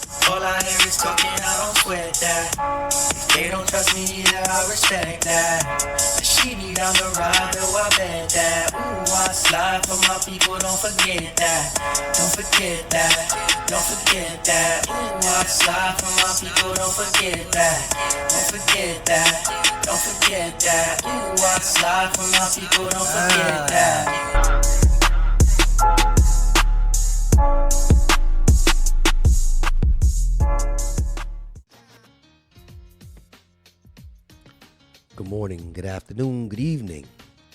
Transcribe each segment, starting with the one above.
All I hear is talking, I don't sweat that. If they don't trust me either, I respect that. And she be down the ride, though I bet that. Ooh, I slide for my people, don't forget that. Don't forget that, don't forget that. Ooh, I slide for my people, don't forget that. Don't forget that, don't forget that. Ooh, I slide for my people, don't forget that. Good morning, good afternoon, good evening.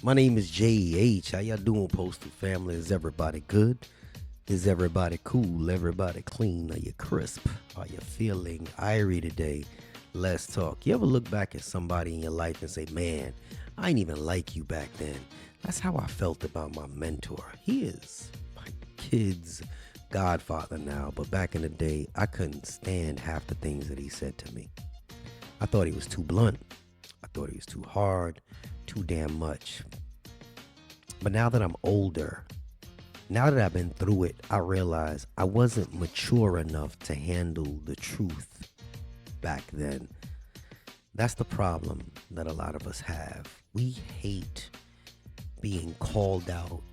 My name is JayH. How y'all doing, Postal family? Is everybody good? Is everybody cool? Everybody clean? Are you crisp? Are you feeling irie today? Let's talk. You ever look back at somebody in your life and say, man, I ain't even like you back then? That's how I felt about my mentor. He is my kid's godfather now, but back in the day, I couldn't stand half the things that he said to me. I thought he was too blunt. I thought he was too hard, too damn much. But now that I'm older, now that I've been through it, I realize I wasn't mature enough to handle the truth back then. That's the problem that a lot of us have. We hate being called out,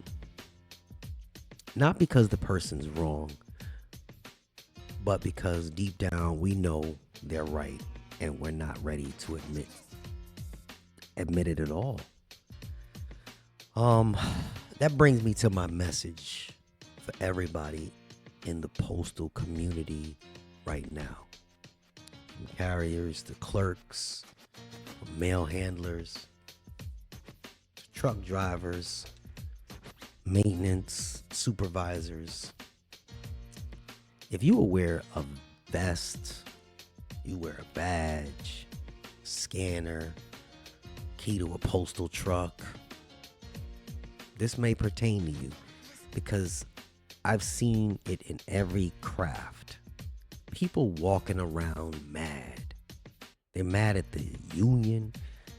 not because the person's wrong, but because deep down we know they're right and we're not ready to admit it at all. That brings me to my message for everybody in the postal community right now. From carriers to clerks, from mail handlers, to truck drivers, maintenance, supervisors. If you wear a vest, you wear a badge, scanner, key to a postal truck, this may pertain to you because I've seen it in every craft. People walking around mad. They're mad at the union.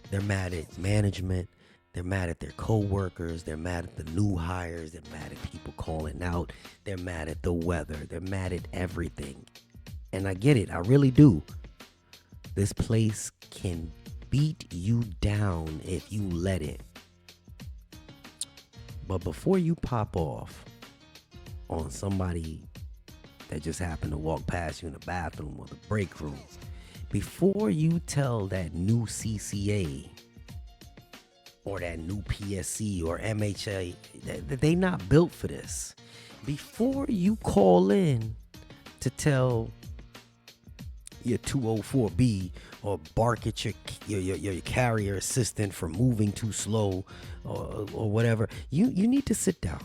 They're mad at management. They're mad at their co-workers. They're mad at the new hires. They're mad at people calling out. They're mad at the weather. They're mad at everything. And I get it. I really do. This place can beat you down if you let it. But before you pop off on somebody that just happened to walk past you in the bathroom or the break room, before you tell that new CCA or that new PSC or MHA that they not built for this, before you call in to tell your 204B or bark at your carrier assistant for moving too slow or whatever, you need to sit down.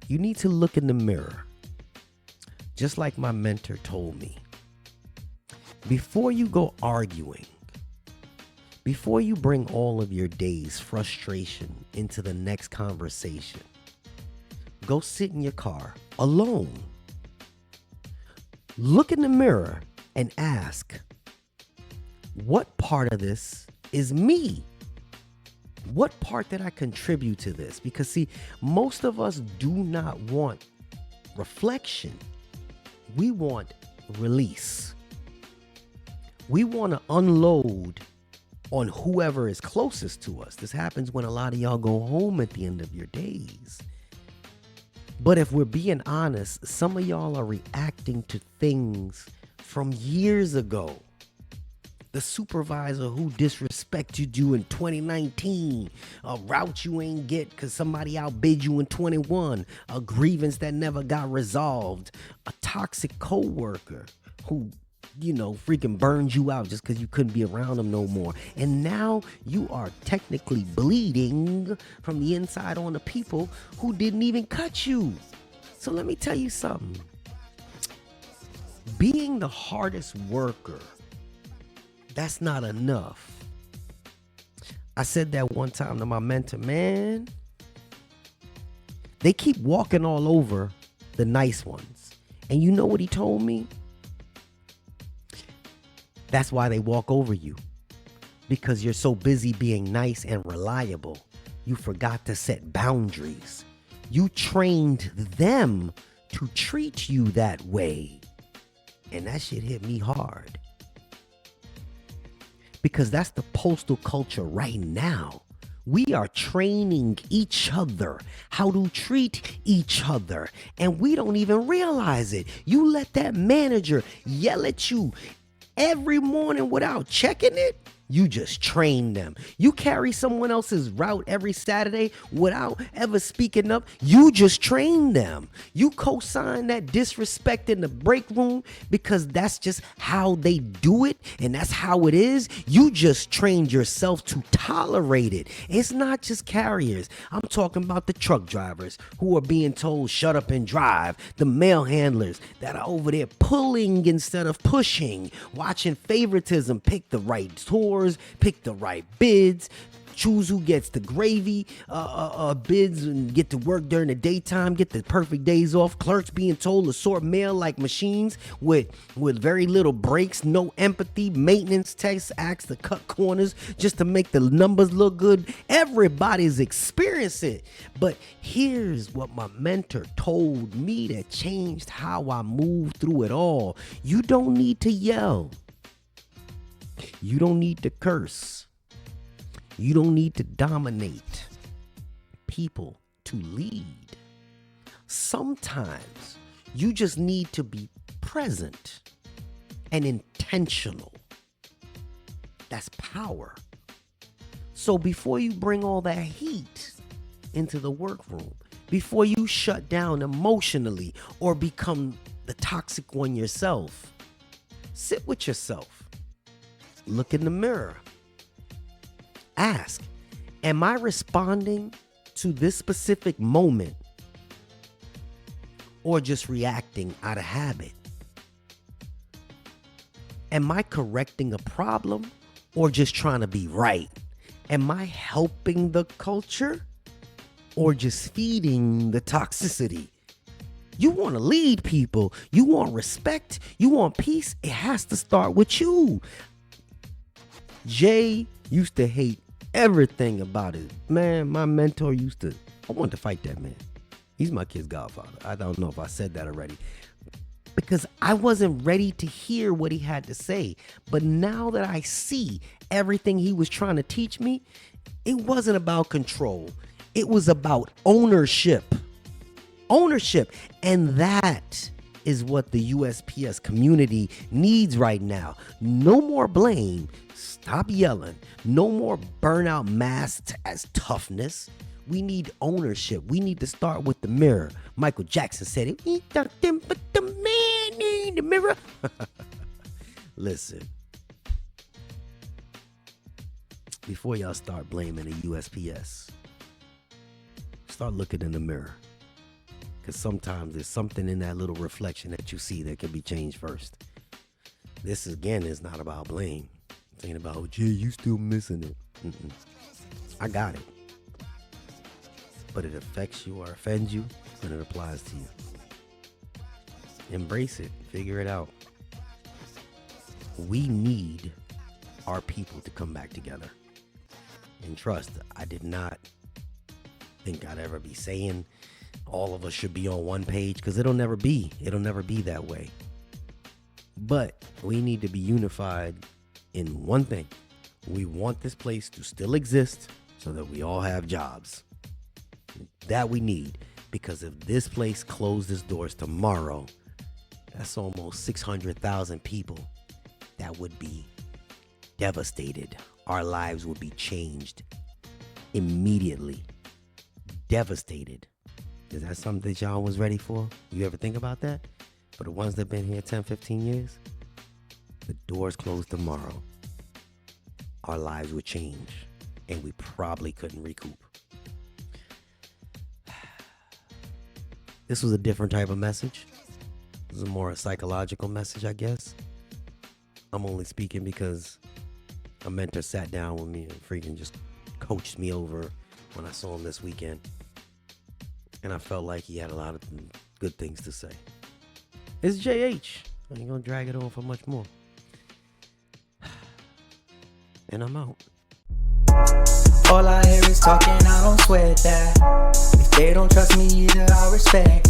You need to look in the mirror. Just like my mentor told me. Before you go arguing, before you bring all of your day's frustration into the next conversation, go sit in your car alone. Look in the mirror and ask, what part of this is me? What part did I contribute to this? Because see, most of us do not want reflection. We want release. We want to unload on whoever is closest to us. This happens when a lot of y'all go home at the end of your days. But if we're being honest, some of y'all are reacting to things from years ago. The supervisor who disrespected you in 2019, a route you ain't get because somebody outbid you in 21, a grievance that never got resolved, a toxic coworker who, freaking burned you out just because you couldn't be around them no more. And now you are technically bleeding from the inside on the people who didn't even cut you. So let me tell you something. Being the hardest worker, that's not enough. I said that one time to my mentor, man. They keep walking all over the nice ones. And you know what he told me? That's why they walk over you. Because you're so busy being nice and reliable. You forgot to set boundaries. You trained them to treat you that way. And that shit hit me hard. Because that's the postal culture right now. We are training each other how to treat each other. And we don't even realize it. You let that manager yell at you every morning without checking it. You just train them. You carry someone else's route every Saturday without ever speaking up. You just train them. You co-sign that disrespect in the break room because that's just how they do it and that's how it is. You just trained yourself to tolerate it. It's not just carriers. I'm talking about the truck drivers who are being told shut up and drive. The mail handlers that are over there pulling instead of pushing, watching favoritism, pick the right tour, pick the right bids, choose who gets the gravy bids and get to work during the daytime, get the perfect days off. Clerks being told to sort mail like machines with very little breaks, no empathy. Maintenance techs acts to cut corners just to make the numbers look good. Everybody's experiencing it. But here's what my mentor told me that changed how I moved through it all. You don't need to yell. You don't need to curse. You don't need to dominate people to lead. Sometimes you just need to be present and intentional. That's power. So before you bring all that heat into the workroom, before you shut down emotionally or become the toxic one yourself, sit with yourself. Look in the mirror. Ask, am I responding to this specific moment or just reacting out of habit? Am I correcting a problem or just trying to be right? Am I helping the culture or just feeding the toxicity? You want to lead people. You want respect. You want peace. It has to start with you. Jay used to hate everything about it. Man, my mentor I wanted to fight that man. He's my kid's godfather. I don't know if I said that already. Because I wasn't ready to hear what he had to say. But now that I see everything he was trying to teach me, it wasn't about control. It was about ownership. Ownership. And that is what the USPS community needs right now. No more blame. Stop yelling. No more burnout masked as toughness. We need ownership. We need to start with the mirror. Michael Jackson said it. Ain't nothing but the man in the mirror. Listen. Before y'all start blaming the USPS, start looking in the mirror. Because sometimes there's something in that little reflection that you see that can be changed first. This, again, is not about blame. It's ain't about, Jay, you still missing it. I got it. But it affects you or offends you when it applies to you. Embrace it. Figure it out. We need our people to come back together. And trust, I did not think I'd ever be saying all of us should be on one page, because it'll never be that way. But we need to be unified in one thing. We want this place to still exist so that we all have jobs. That we need, because if this place closed its doors tomorrow, that's almost 600,000 people that would be devastated. Our lives would be changed immediately. Devastated. Is that something that y'all was ready for? You ever think about that? For the ones that have been here 10, 15 years, the doors closed tomorrow. Our lives would change, and we probably couldn't recoup. This was a different type of message. This is a more psychological message, I guess. I'm only speaking because a mentor sat down with me and freaking just coached me over when I saw him this weekend. And I felt like he had a lot of good things to say. It's JayH. I ain't gonna drag it on for much more. And I'm out. All I hear is talking, I don't sweat that. If they don't trust me either, I respect